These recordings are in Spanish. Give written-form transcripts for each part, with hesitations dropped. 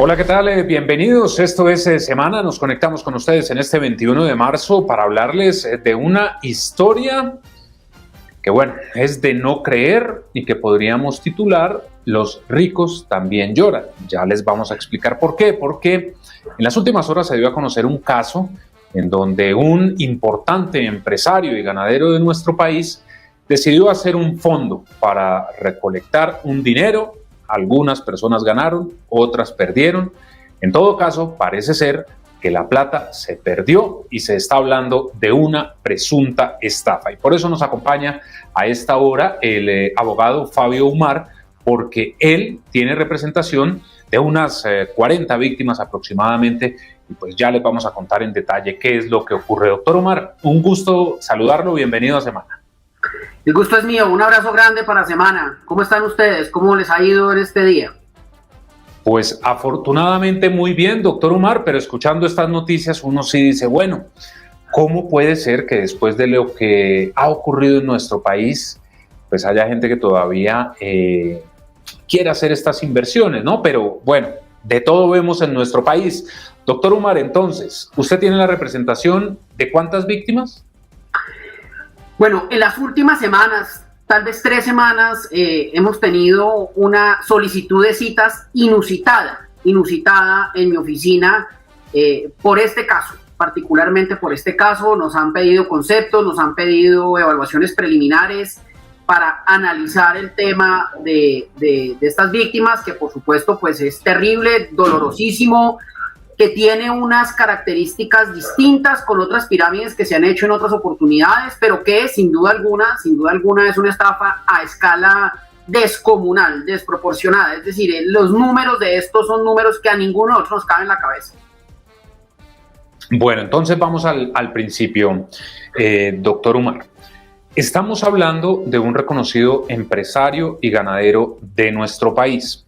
Hola, ¿qué tal? Bienvenidos. Esto es Semana. Nos conectamos con ustedes en este 21 de marzo para hablarles de una historia que, bueno, es de no creer y que podríamos titular Los ricos también lloran. Ya les vamos a explicar por qué. Porque en las últimas horas se dio a conocer un caso en donde un importante empresario y ganadero de nuestro país decidió hacer un fondo para recolectar un dinero. Algunas personas ganaron, otras perdieron. En todo caso, parece ser que la plata se perdió y se está hablando de una presunta estafa. Y por eso nos acompaña a esta hora el abogado Fabio Umar, porque él tiene representación de unas 40 víctimas aproximadamente. Y pues ya les vamos a contar en detalle qué es lo que ocurre. Doctor Umar, un gusto saludarlo. Bienvenido a Semana. El gusto es mío, un abrazo grande para Semana. ¿Cómo están ustedes? ¿Cómo les ha ido en este día? Pues afortunadamente muy bien, doctor Umar, pero escuchando estas noticias uno sí dice, bueno, ¿cómo puede ser que después de lo que ha ocurrido en nuestro país, pues haya gente que todavía quiere hacer estas inversiones, ¿no? Pero bueno, de todo vemos en nuestro país. Doctor Umar, entonces, ¿usted tiene la representación de cuántas víctimas? Bueno, en las últimas semanas, tal vez 3 semanas, hemos tenido una solicitud de citas inusitada en mi oficina por este caso, particularmente por este caso. Nos han pedido conceptos, nos han pedido evaluaciones preliminares para analizar el tema de estas víctimas, que por supuesto pues es terrible, dolorosísimo, que tiene unas características distintas con otras pirámides que se han hecho en otras oportunidades, pero que sin duda alguna es una estafa a escala descomunal, desproporcionada. Es decir, los números de estos son números que a ninguno de nosotros nos caben en la cabeza. Bueno, entonces vamos al principio, doctor Umar. Estamos hablando de un reconocido empresario y ganadero de nuestro país,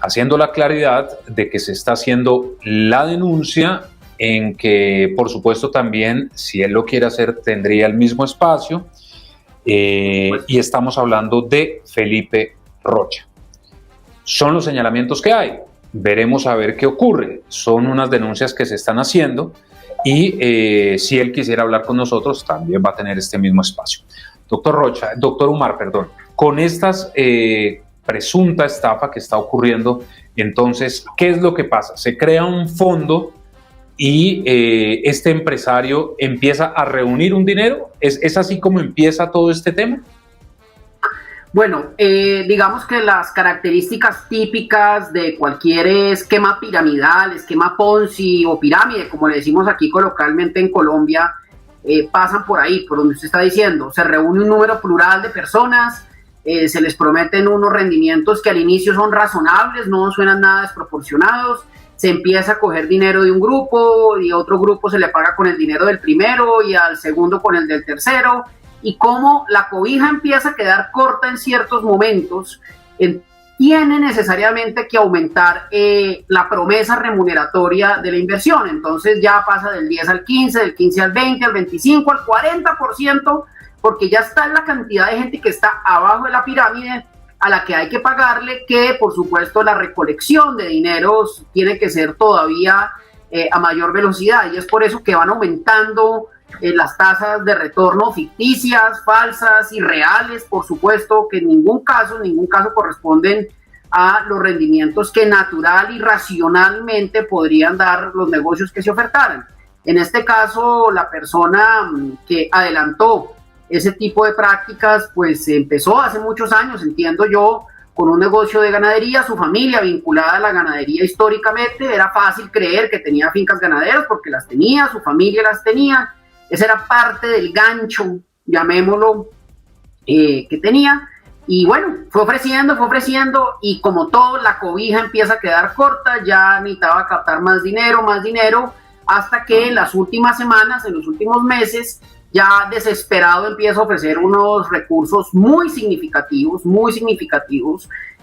haciendo la claridad de que se está haciendo la denuncia en que, por supuesto, también, si él lo quiere hacer, tendría el mismo espacio, y estamos hablando de Felipe Rocha. Son los señalamientos que hay. Veremos a ver qué ocurre. Son unas denuncias que se están haciendo y si él quisiera hablar con nosotros, también va a tener este mismo espacio. Doctor Umar, con estas presunta estafa que está ocurriendo, entonces, ¿qué es lo que pasa? Se crea un fondo y este empresario empieza a reunir un dinero. ¿Es así como empieza todo este tema? Bueno, digamos que las características típicas de cualquier esquema piramidal, esquema Ponzi o pirámide, como le decimos aquí coloquialmente en Colombia, pasan por ahí, por donde usted está diciendo. Se reúne un número plural de personas, se les prometen unos rendimientos que al inicio son razonables, no suenan nada desproporcionados. Se empieza a coger dinero de un grupo y otro grupo se le paga con el dinero del primero y al segundo con el del tercero. Y como la cobija empieza a quedar corta en ciertos momentos, tiene necesariamente que aumentar la promesa remuneratoria de la inversión. Entonces ya pasa del 10 al 15, del 15 al 20, al 25, al 40%, porque ya está la cantidad de gente que está abajo de la pirámide a la que hay que pagarle, que por supuesto la recolección de dineros tiene que ser todavía a mayor velocidad, y es por eso que van aumentando las tasas de retorno ficticias, falsas, irreales, por supuesto, que en ningún caso corresponden a los rendimientos que natural y racionalmente podrían dar los negocios que se ofertaran. En este caso, la persona que adelantó ese tipo de prácticas, pues empezó hace muchos años, entiendo yo, con un negocio de ganadería, su familia vinculada a la ganadería históricamente. Era fácil creer que tenía fincas ganaderas porque las tenía, su familia las tenía. Esa era parte del gancho, llamémoslo, que tenía. Y bueno, fue ofreciendo, y como todo, la cobija empieza a quedar corta, ya necesitaba captar más dinero, hasta que en las últimas semanas, en los últimos meses, ya desesperado empieza a ofrecer unos recursos muy significativos,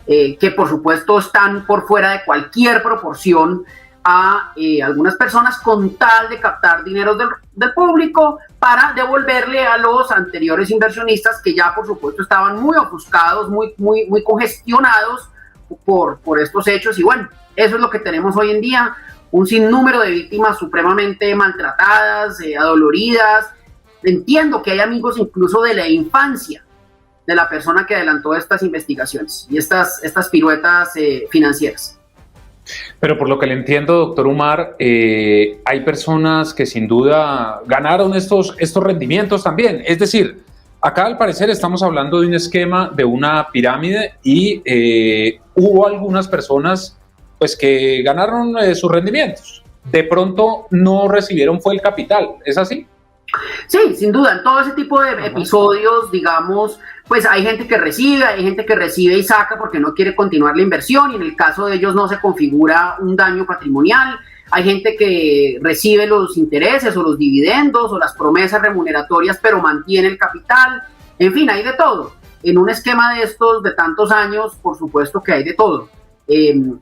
que por supuesto están por fuera de cualquier proporción a algunas personas, con tal de captar dinero del público para devolverle a los anteriores inversionistas, que ya por supuesto estaban muy ofuscados, muy congestionados por estos hechos. Y bueno, eso es lo que tenemos hoy en día, un sinnúmero de víctimas supremamente maltratadas, adoloridas. Entiendo que hay amigos incluso de la infancia de la persona que adelantó estas investigaciones y estas piruetas financieras. Pero por lo que le entiendo, doctor Umar, hay personas que sin duda ganaron estos rendimientos también. Es decir, acá al parecer estamos hablando de un esquema, de una pirámide, y hubo algunas personas pues que ganaron sus rendimientos. De pronto no recibieron fue el capital, ¿es así? Sí, sin duda, en todo ese tipo de episodios, digamos, pues hay gente que recibe y saca porque no quiere continuar la inversión, y en el caso de ellos no se configura un daño patrimonial. Hay gente que recibe los intereses o los dividendos o las promesas remuneratorias, pero mantiene el capital. En fin, hay de todo. En un esquema de estos de tantos años, por supuesto que hay de todo.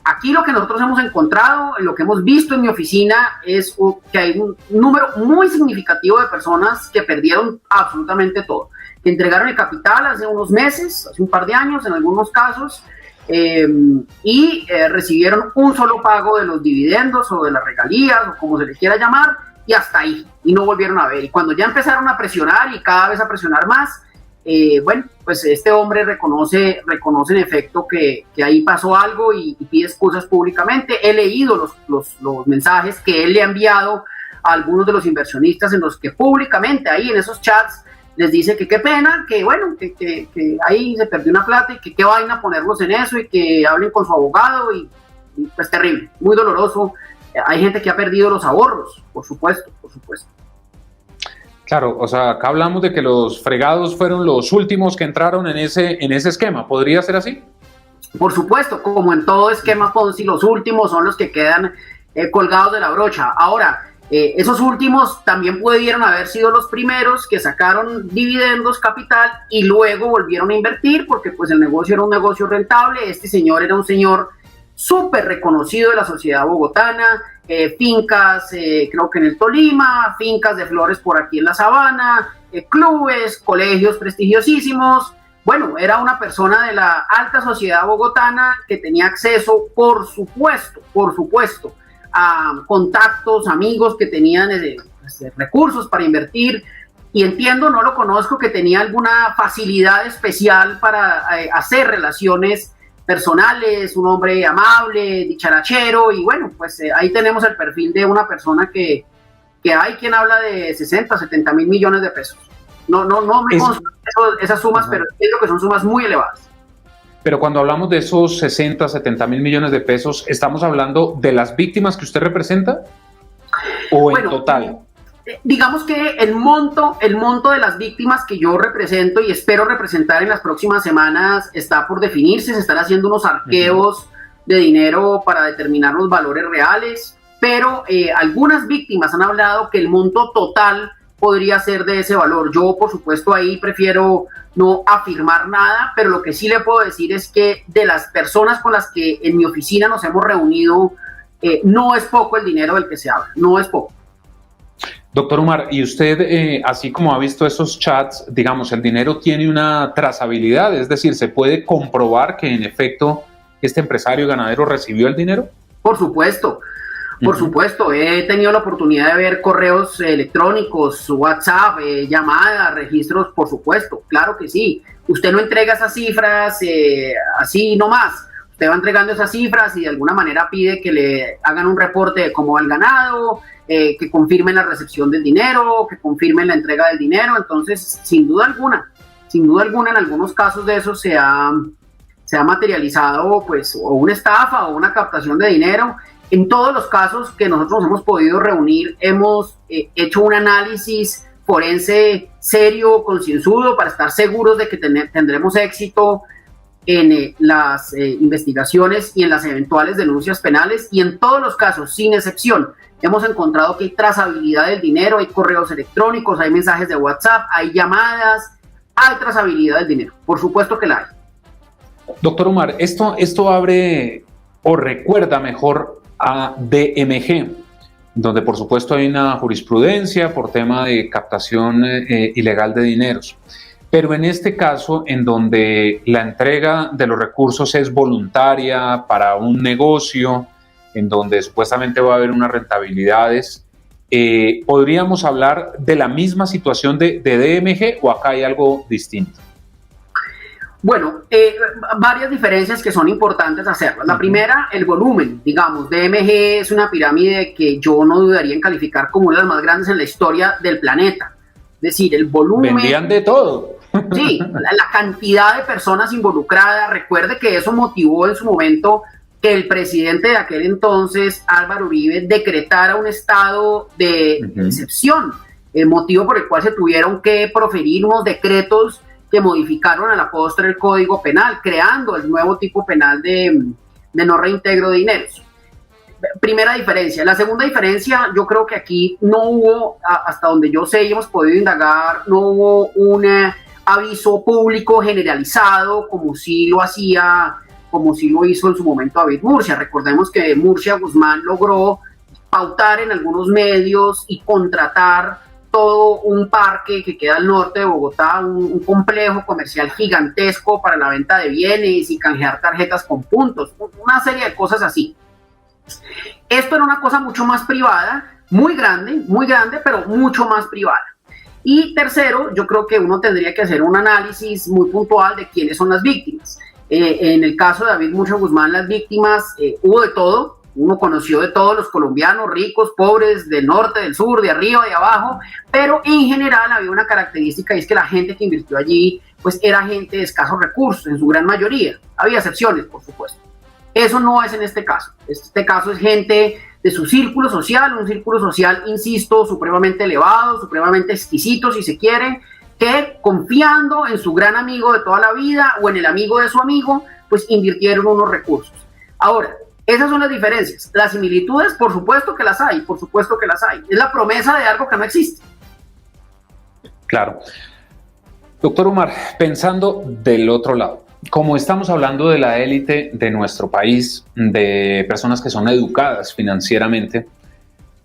Aquí lo que nosotros hemos encontrado, lo que hemos visto en mi oficina, es que hay un número muy significativo de personas que perdieron absolutamente todo, que entregaron el capital hace unos meses, hace un par de años en algunos casos, y recibieron un solo pago de los dividendos o de las regalías o como se les quiera llamar, y hasta ahí, y no volvieron a ver. Y cuando ya empezaron a presionar y cada vez a presionar más, bueno, pues este hombre reconoce en efecto que ahí pasó algo y pide excusas públicamente. He leído los mensajes que él le ha enviado a algunos de los inversionistas, en los que públicamente ahí en esos chats les dice que qué pena, que bueno, que ahí se perdió una plata y que qué vaina ponerlos en eso, y que hablen con su abogado, y pues terrible, muy doloroso. Hay gente que ha perdido los ahorros, por supuesto. Claro, o sea, acá hablamos de que los fregados fueron los últimos que entraron en ese esquema. ¿Podría ser así? Por supuesto, como en todo esquema Ponzi, los últimos son los que quedan colgados de la brocha. Ahora, esos últimos también pudieron haber sido los primeros que sacaron dividendos, capital, y luego volvieron a invertir, porque pues el negocio era un negocio rentable. Este señor era un señor súper reconocido de la sociedad bogotana, fincas, creo que en el Tolima, fincas de flores por aquí en la Sabana, clubes, colegios prestigiosísimos. Bueno, era una persona de la alta sociedad bogotana que tenía acceso, por supuesto, a contactos, amigos que tenían recursos para invertir, y entiendo, no lo conozco, que tenía alguna facilidad especial para hacer relaciones personales, un hombre amable, dicharachero, y bueno, pues ahí tenemos el perfil de una persona que hay quien habla de 60, 70 mil millones de pesos. No me consta esas sumas, pero entiendo que son sumas muy elevadas. Pero cuando hablamos de esos 60, 70 mil millones de pesos, ¿estamos hablando de las víctimas que usted representa o en total? Digamos que el monto de las víctimas que yo represento y espero representar en las próximas semanas está por definirse. Se están haciendo unos arqueos de dinero para determinar los valores reales, pero algunas víctimas han hablado que el monto total podría ser de ese valor. Yo, por supuesto, ahí prefiero no afirmar nada, pero lo que sí le puedo decir es que de las personas con las que en mi oficina nos hemos reunido, no es poco el dinero del que se habla, no es poco. Doctor Umar, y usted, así como ha visto esos chats, digamos, el dinero tiene una trazabilidad, es decir, ¿se puede comprobar que en efecto este empresario ganadero recibió el dinero? Por supuesto, he tenido la oportunidad de ver correos electrónicos, WhatsApp, llamadas, registros, por supuesto, claro que sí. Usted no entrega esas cifras así nomás, usted va entregando esas cifras y de alguna manera pide que le hagan un reporte de cómo va el ganado, que confirmen la recepción del dinero, que confirmen la entrega del dinero. Entonces, sin duda alguna, en algunos casos de eso se ha materializado pues o una estafa o una captación de dinero. En todos los casos que nosotros hemos podido reunir, hemos hecho un análisis forense serio, concienzudo, para estar seguros de que tendremos éxito en las investigaciones y en las eventuales denuncias penales, y en todos los casos, sin excepción, hemos encontrado que hay trazabilidad del dinero, hay correos electrónicos, hay mensajes de WhatsApp, hay llamadas, hay trazabilidad del dinero. Por supuesto que la hay. Doctor Umar, esto abre o recuerda mejor a DMG, donde por supuesto hay una jurisprudencia por tema de captación ilegal de dineros. Pero en este caso, en donde la entrega de los recursos es voluntaria para un negocio, en donde supuestamente va a haber unas rentabilidades, ¿podríamos hablar de la misma situación de DMG o acá hay algo distinto? Bueno, varias diferencias que son importantes hacerlas. La primera, el volumen. Digamos, DMG es una pirámide que yo no dudaría en calificar como una de las más grandes en la historia del planeta. Es decir, el volumen... Vendían de todo. Sí, la cantidad de personas involucradas. Recuerde que eso motivó en su momento que el presidente de aquel entonces, Álvaro Uribe, decretara un estado de excepción, motivo por el cual se tuvieron que proferir unos decretos que modificaron a la postre el Código Penal, creando el nuevo tipo penal de no reintegro de dineros. Primera diferencia. La segunda diferencia, yo creo que aquí no hubo, hasta donde yo sé y hemos podido indagar, no hubo un aviso público generalizado como sí lo hizo en su momento David Murcia. Recordemos que Murcia Guzmán logró pautar en algunos medios y contratar todo un parque que queda al norte de Bogotá, un complejo comercial gigantesco para la venta de bienes y canjear tarjetas con puntos, una serie de cosas así. Esto era una cosa mucho más privada, muy grande, pero mucho más privada. Y tercero, yo creo que uno tendría que hacer un análisis muy puntual de quiénes son las víctimas. En el caso de David Murcia Guzmán, las víctimas hubo de todo. Uno conoció de todos los colombianos, ricos, pobres, del norte, del sur, de arriba, de abajo, pero en general había una característica y es que la gente que invirtió allí pues era gente de escasos recursos, en su gran mayoría. Había excepciones, por supuesto. Eso no es en este caso. Este caso es gente de su círculo social, un círculo social, insisto, supremamente elevado, supremamente exquisito, si se quiere, que confiando en su gran amigo de toda la vida o en el amigo de su amigo, pues invirtieron unos recursos. Ahora, esas son las diferencias. Las similitudes, por supuesto que las hay, por supuesto que las hay. Es la promesa de algo que no existe. Claro. Doctor Umar, pensando del otro lado, como estamos hablando de la élite de nuestro país, de personas que son educadas financieramente,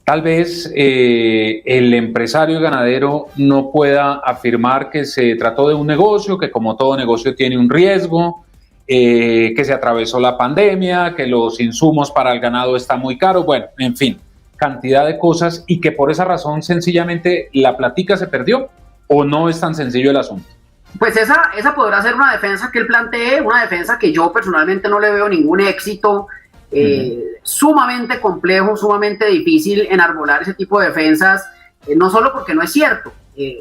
tal vez el empresario ganadero no pueda afirmar que se trató de un negocio, que como todo negocio tiene un riesgo, que se atravesó la pandemia, que los insumos para el ganado están muy caros, bueno, en fin, cantidad de cosas y que por esa razón sencillamente la plática se perdió o no es tan sencillo el asunto. Pues esa podrá ser una defensa que él plantee, una defensa que yo personalmente no le veo ningún éxito, sumamente complejo, sumamente difícil enarbolar ese tipo de defensas, no solo porque no es cierto,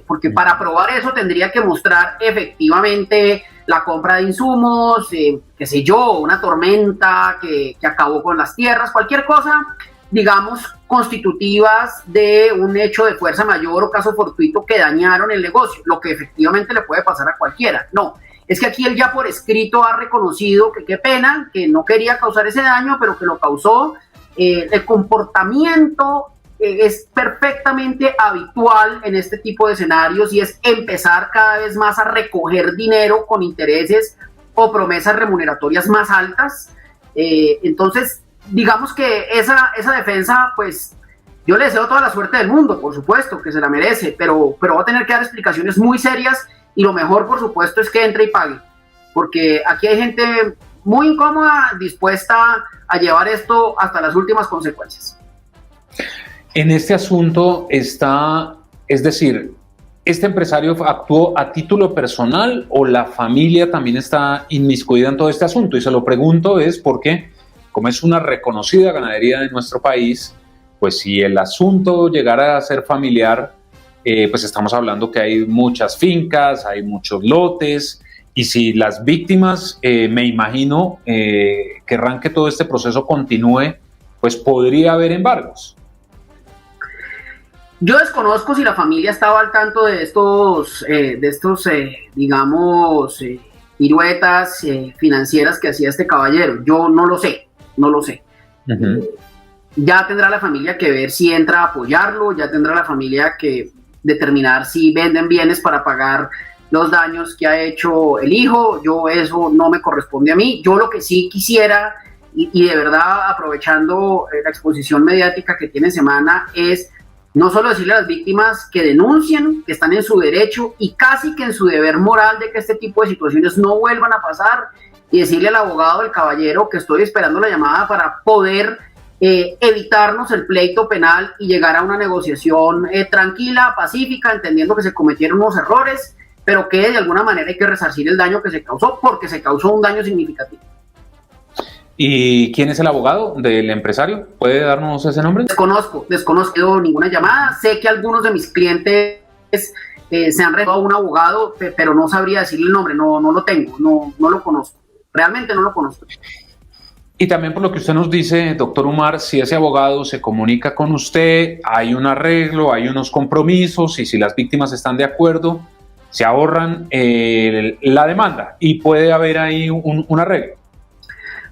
porque para probar eso tendría que mostrar efectivamente la compra de insumos, qué sé yo, una tormenta que acabó con las tierras, cualquier cosa, digamos, constitutivas de un hecho de fuerza mayor o caso fortuito que dañaron el negocio, lo que efectivamente le puede pasar a cualquiera. No, es que aquí él ya por escrito ha reconocido que qué pena, que no quería causar ese daño, pero que lo causó. El comportamiento es perfectamente habitual en este tipo de escenarios y es empezar cada vez más a recoger dinero con intereses o promesas remuneratorias más altas. Entonces, digamos que esa defensa, pues yo le deseo toda la suerte del mundo, por supuesto, que se la merece, pero va a tener que dar explicaciones muy serias y lo mejor, por supuesto, es que entre y pague, porque aquí hay gente muy incómoda, dispuesta a llevar esto hasta las últimas consecuencias. En este asunto está, es decir, ¿este empresario actuó a título personal o la familia también está inmiscuida en todo este asunto? Y se lo pregunto es porque, como es una reconocida ganadería de nuestro país, pues si el asunto llegara a ser familiar, pues estamos hablando que hay muchas fincas, hay muchos lotes, y si las víctimas, me imagino, querrán que todo este proceso continúe, pues podría haber embargos. Yo desconozco si la familia estaba al tanto de estos digamos, piruetas financieras que hacía este caballero. Yo no lo sé. Uh-huh. Ya tendrá la familia que ver si entra a apoyarlo, ya tendrá la familia que determinar si venden bienes para pagar los daños que ha hecho el hijo. Yo eso no me corresponde a mí. Yo lo que sí quisiera, y de verdad aprovechando la exposición mediática que tiene Semana, es No solo decirle a las víctimas que denuncien, que están en su derecho y casi que en su deber moral de que este tipo de situaciones no vuelvan a pasar, y decirle al abogado, del caballero, que estoy esperando la llamada para poder evitarnos el pleito penal y llegar a una negociación tranquila, pacífica, entendiendo que se cometieron unos errores, pero que de alguna manera hay que resarcir el daño que se causó, porque se causó un daño significativo. ¿Y quién es el abogado del empresario? ¿Puede darnos ese nombre? Desconozco ninguna llamada. Sé que algunos de mis clientes se han regalado a un abogado, pero no sabría decirle el nombre, no lo tengo, no lo conozco. Realmente no lo conozco. Y también por lo que usted nos dice, doctor Umar, si ese abogado se comunica con usted, hay un arreglo, hay unos compromisos, y si las víctimas están de acuerdo, se ahorran la demanda y puede haber ahí un arreglo.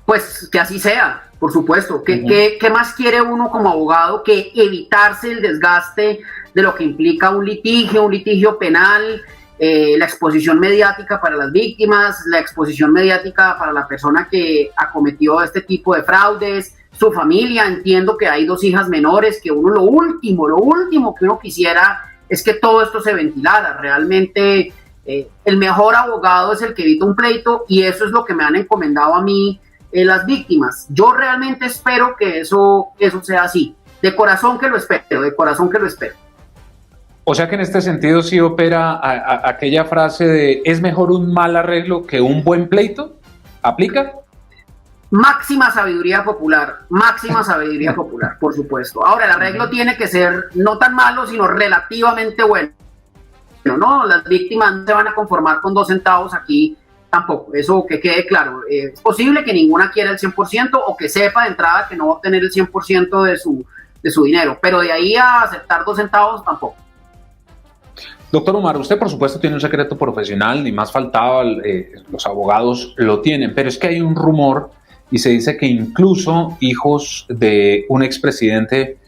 Pues que así sea, por supuesto. ¿Qué más quiere uno como abogado que evitarse el desgaste de lo que implica un litigio penal, la exposición mediática para las víctimas, la exposición mediática para la persona que acometió este tipo de fraudes, su familia? Entiendo que hay 2 hijas menores, que uno lo último que uno quisiera es que todo esto se ventilara. Realmente el mejor abogado es el que evita un pleito, y eso es lo que me han encomendado a mí las víctimas. Yo realmente espero que eso sea así. De corazón que lo espero. O sea que en este sentido sí opera aquella frase de ¿es mejor un mal arreglo que un buen pleito? ¿Aplica? Máxima sabiduría popular, por supuesto. Ahora, el arreglo tiene que ser no tan malo, sino relativamente bueno. No, las víctimas no se van a conformar con 2 centavos aquí tampoco, eso que quede claro. Es posible que ninguna quiera el 100% o que sepa de entrada que no va a obtener el 100% de su dinero, pero de ahí a aceptar 2 centavos tampoco. Doctor Umar, usted por supuesto tiene un secreto profesional, ni más faltaba, los abogados lo tienen, pero es que hay un rumor y se dice que incluso hijos de un expresidente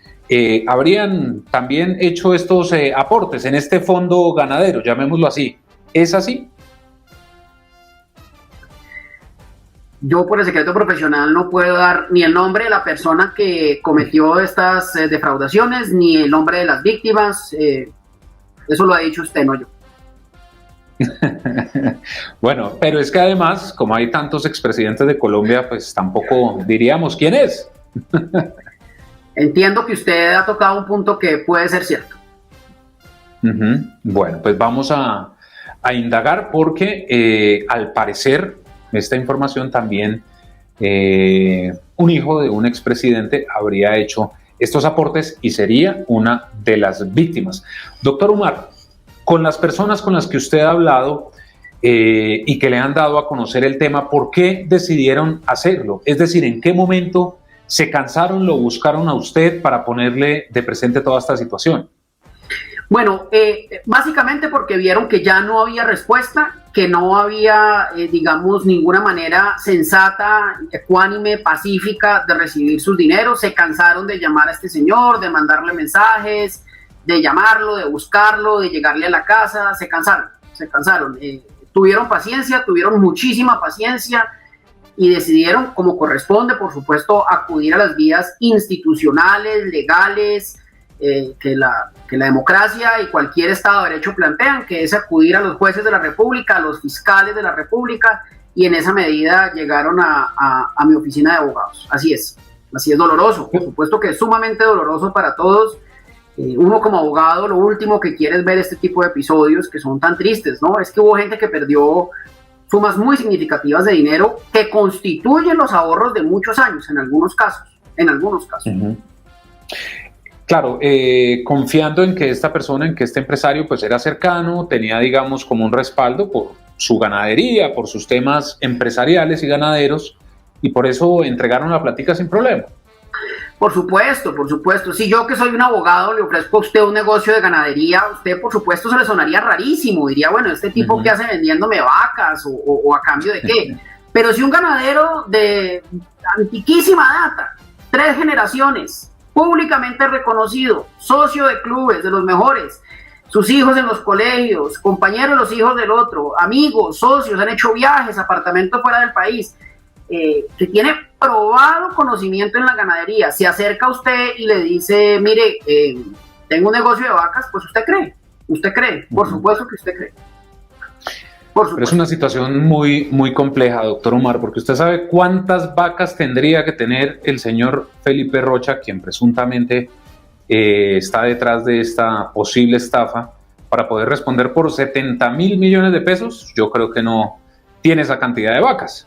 habrían también hecho estos aportes en este fondo ganadero, llamémoslo así. ¿Es así? Yo por el secreto profesional no puedo dar ni el nombre de la persona que cometió estas defraudaciones, ni el nombre de las víctimas. Eso lo ha dicho usted, no yo. Bueno, pero es que además, como hay tantos expresidentes de Colombia, pues tampoco diríamos quién es. Entiendo que usted ha tocado un punto que puede ser cierto. Bueno, pues vamos a indagar porque al parecer esta información también un hijo de un expresidente habría hecho estos aportes y sería una de las víctimas. Doctor Umar, con las personas con las que usted ha hablado y que le han dado a conocer el tema, ¿por qué decidieron hacerlo? Es decir, ¿en qué momento se cansaron, lo buscaron a usted para ponerle de presente toda esta situación? Bueno, básicamente porque vieron que ya no había respuesta, que no había, digamos, ninguna manera sensata, ecuánime, pacífica de recibir sus dineros. Se cansaron de llamar a este señor, de mandarle mensajes, de llamarlo, de buscarlo, de llegarle a la casa. Se cansaron. Tuvieron paciencia, tuvieron muchísima paciencia y decidieron, como corresponde, por supuesto, acudir a las vías institucionales, legales, que la democracia y cualquier Estado de Derecho plantean, que es acudir a los jueces de la República, a los fiscales de la República, y en esa medida llegaron a mi oficina de abogados. Así es doloroso, por supuesto que es sumamente doloroso para todos. Uno como abogado lo último que quiere es ver este tipo de episodios que son tan tristes, ¿no? Es que hubo gente que perdió sumas muy significativas de dinero que constituyen los ahorros de muchos años, en algunos casos. Uh-huh. Claro, confiando en que esta persona, en que este empresario pues era cercano, tenía digamos como un respaldo por su ganadería, por sus temas empresariales y ganaderos, y por eso entregaron la plática sin problema. Por supuesto. Si yo, que soy un abogado, le ofrezco a usted un negocio de ganadería, usted por supuesto se le sonaría rarísimo, diría, bueno, este tipo ¿qué hace vendiéndome vacas o a cambio de qué? Pero si un ganadero de antiquísima data, 3 generaciones, públicamente reconocido, socio de clubes de los mejores, sus hijos en los colegios, compañeros de los hijos del otro, amigos, socios, han hecho viajes, apartamentos fuera del país, que tiene probado conocimiento en la ganadería, se acerca a usted y le dice, mire, tengo un negocio de vacas, pues usted cree, por supuesto que usted cree. Pero es una situación muy, muy compleja, doctor Umar, porque usted sabe cuántas vacas tendría que tener el señor Felipe Rocha, quien presuntamente está detrás de esta posible estafa, para poder responder por 70.000 millones de pesos. Yo creo que no tiene esa cantidad de vacas.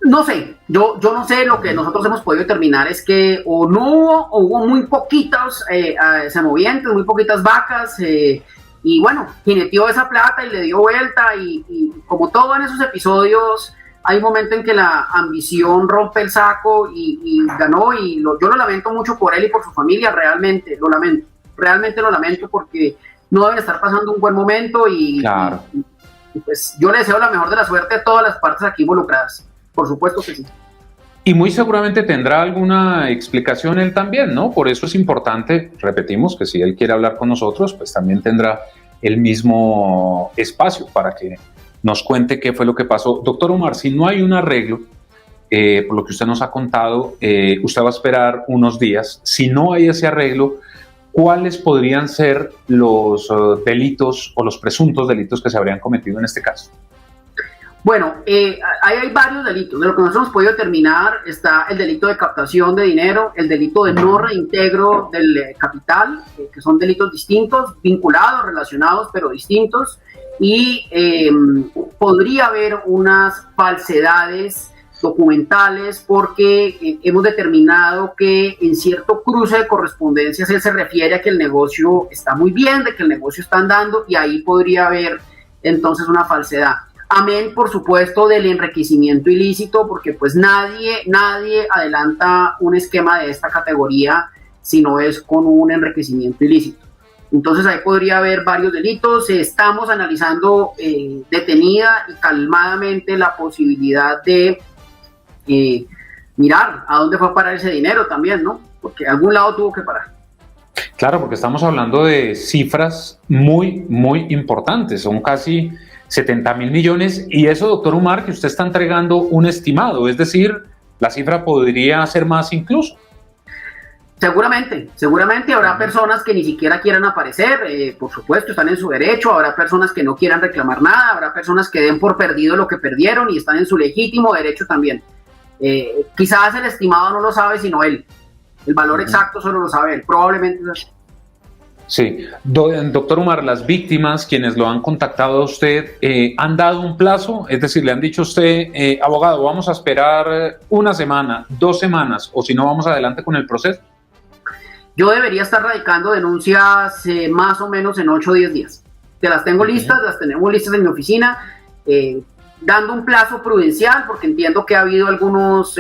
No sé, yo no sé, lo que nosotros hemos podido determinar es que o hubo muy poquitos semovientes, muy poquitas vacas, y bueno, jineteó esa plata y le dio vuelta, y como todo en esos episodios, hay un momento en que la ambición rompe el saco y ganó, y yo lo lamento mucho por él y por su familia, realmente lo lamento porque no deben estar pasando un buen momento, claro. y pues yo le deseo la mejor de la suerte a todas las partes aquí involucradas. Por supuesto que sí. Y muy seguramente tendrá alguna explicación él también, ¿no? Por eso es importante, repetimos, que si él quiere hablar con nosotros, pues también tendrá el mismo espacio para que nos cuente qué fue lo que pasó. Doctor Umar, si no hay un arreglo, por lo que usted nos ha contado, usted va a esperar unos días. Si no hay ese arreglo, ¿cuáles podrían ser los delitos o los presuntos delitos que se habrían cometido en este caso? Bueno, hay varios delitos. De lo que nosotros hemos podido determinar está el delito de captación de dinero, el delito de no reintegro del capital, que son delitos distintos, vinculados, relacionados, pero distintos, y podría haber unas falsedades documentales porque hemos determinado que en cierto cruce de correspondencias él se refiere a que el negocio está muy bien, de que el negocio está andando, y ahí podría haber entonces una falsedad. Amén, por supuesto, del enriquecimiento ilícito, porque pues nadie adelanta un esquema de esta categoría si no es con un enriquecimiento ilícito. Entonces ahí podría haber varios delitos. Estamos analizando detenida y calmadamente la posibilidad de mirar a dónde fue a parar ese dinero también, ¿no? Porque a algún lado tuvo que parar. Claro, porque estamos hablando de cifras muy, muy importantes, son casi 70.000 millones, y eso, doctor Umar, que usted está entregando un estimado, es decir, la cifra podría ser más incluso. Seguramente habrá personas que ni siquiera quieran aparecer, por supuesto, están en su derecho, habrá personas que no quieran reclamar nada, habrá personas que den por perdido lo que perdieron y están en su legítimo derecho también. Quizás el estimado no lo sabe sino él, el valor exacto solo lo sabe él, probablemente es así. Sí, doctor Umar, las víctimas, quienes lo han contactado a usted, ¿han dado un plazo? Es decir, le han dicho a usted, abogado, vamos a esperar una semana, 2 semanas, o si no, vamos adelante con el proceso. Yo debería estar radicando denuncias más o menos en 8 o 10 días. Te las tengo listas, las tenemos listas en mi oficina, dando un plazo prudencial, porque entiendo que ha habido algunos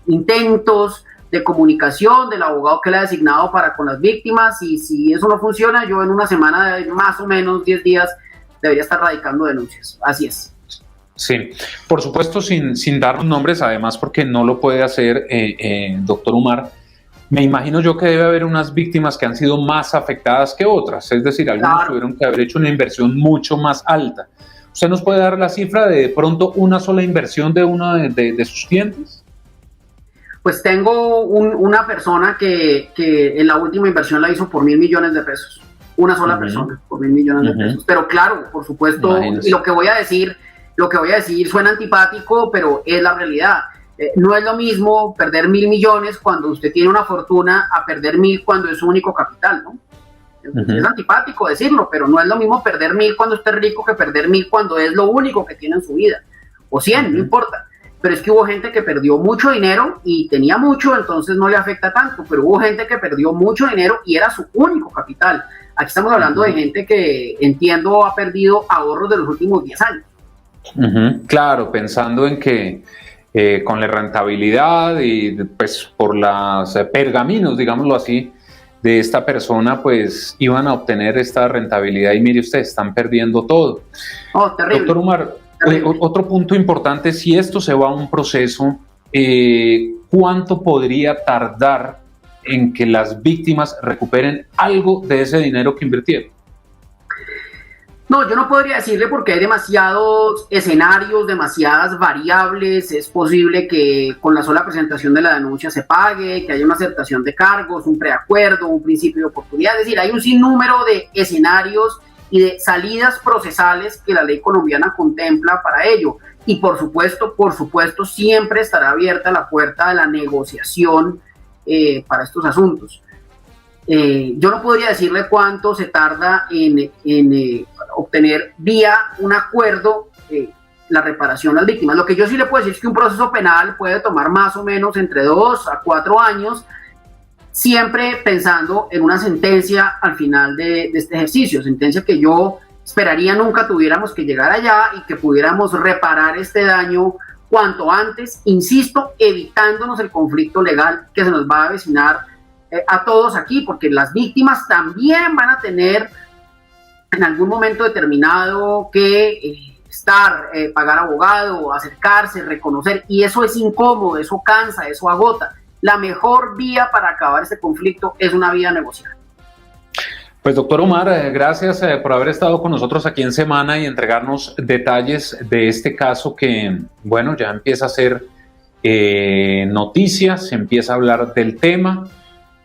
intentos de comunicación del abogado que le ha designado para con las víctimas, y si eso no funciona, yo en una semana, de más o menos 10 días, debería estar radicando denuncias. Así es. Sí, por supuesto, sin dar nombres, además porque no lo puede hacer, doctor Umar. Me imagino yo que debe haber unas víctimas que han sido más afectadas que otras, es decir, algunos tuvieron que haber hecho una inversión mucho más alta. ¿Usted nos puede dar la cifra de pronto una sola inversión de uno de sus clientes? Pues tengo una persona que en la última inversión la hizo por 1.000 millones de pesos. Una sola persona por 1.000 millones de pesos. Pero claro, por supuesto, y lo que voy a decir suena antipático, pero es la realidad. No es lo mismo perder 1.000 millones cuando usted tiene una fortuna a perder 1.000 cuando es su único capital, ¿no? Es antipático decirlo, pero no es lo mismo perder 1.000 cuando usted es rico que perder 1.000 cuando es lo único que tiene en su vida. O 100, no importa. Pero es que hubo gente que perdió mucho dinero y tenía mucho, entonces no le afecta tanto, pero hubo gente que perdió mucho dinero y era su único capital. Aquí estamos hablando de gente que, entiendo, ha perdido ahorros de los últimos 10 años. Claro, pensando en que con la rentabilidad y pues por los pergaminos, digámoslo así, de esta persona, pues iban a obtener esta rentabilidad, y mire usted, están perdiendo todo. Oh, terrible. Doctor Umar, otro punto importante, si esto se va a un proceso, ¿cuánto podría tardar en que las víctimas recuperen algo de ese dinero que invirtieron? No, yo no podría decirle porque hay demasiados escenarios, demasiadas variables. Es posible que con la sola presentación de la denuncia se pague, que haya una aceptación de cargos, un preacuerdo, un principio de oportunidad. Es decir, hay un sinnúmero de escenarios y de salidas procesales que la ley colombiana contempla para ello. Y por supuesto, siempre estará abierta la puerta de la negociación para estos asuntos. Yo no podría decirle cuánto se tarda en obtener vía un acuerdo la reparación a las víctimas. Lo que yo sí le puedo decir es que un proceso penal puede tomar más o menos entre 2 a 4 años, siempre pensando en una sentencia al final de este ejercicio, sentencia que yo esperaría nunca tuviéramos que llegar allá y que pudiéramos reparar este daño cuanto antes, insisto, evitándonos el conflicto legal que se nos va a avecinar a todos aquí, porque las víctimas también van a tener en algún momento determinado que pagar abogado, acercarse, reconocer, y eso es incómodo, eso cansa, eso agota. La mejor vía para acabar este conflicto es una vía negociada. Pues doctor Umar, gracias por haber estado con nosotros aquí en Semana y entregarnos detalles de este caso que, bueno, ya empieza a ser noticia, se empieza a hablar del tema.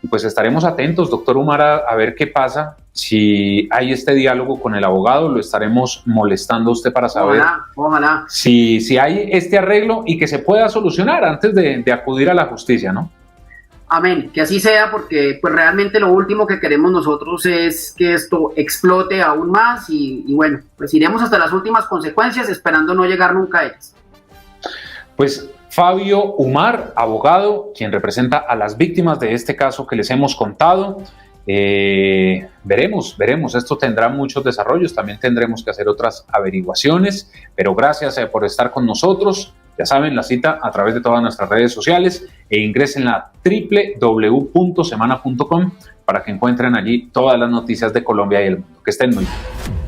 Pues estaremos atentos, doctor Umar, a ver qué pasa. Si hay este diálogo con el abogado, lo estaremos molestando a usted para saber ojalá. Si hay este arreglo y que se pueda solucionar antes de acudir a la justicia, ¿no? Amén, que así sea, porque pues realmente lo último que queremos nosotros es que esto explote aún más y bueno, pues iremos hasta las últimas consecuencias esperando no llegar nunca a ellas. Pues Fabio Umar, abogado, quien representa a las víctimas de este caso que les hemos contado. Veremos, esto tendrá muchos desarrollos, también tendremos que hacer otras averiguaciones, pero gracias por estar con nosotros. Ya saben, la cita a través de todas nuestras redes sociales e ingresen a www.semana.com para que encuentren allí todas las noticias de Colombia y el mundo. Que estén muy bien.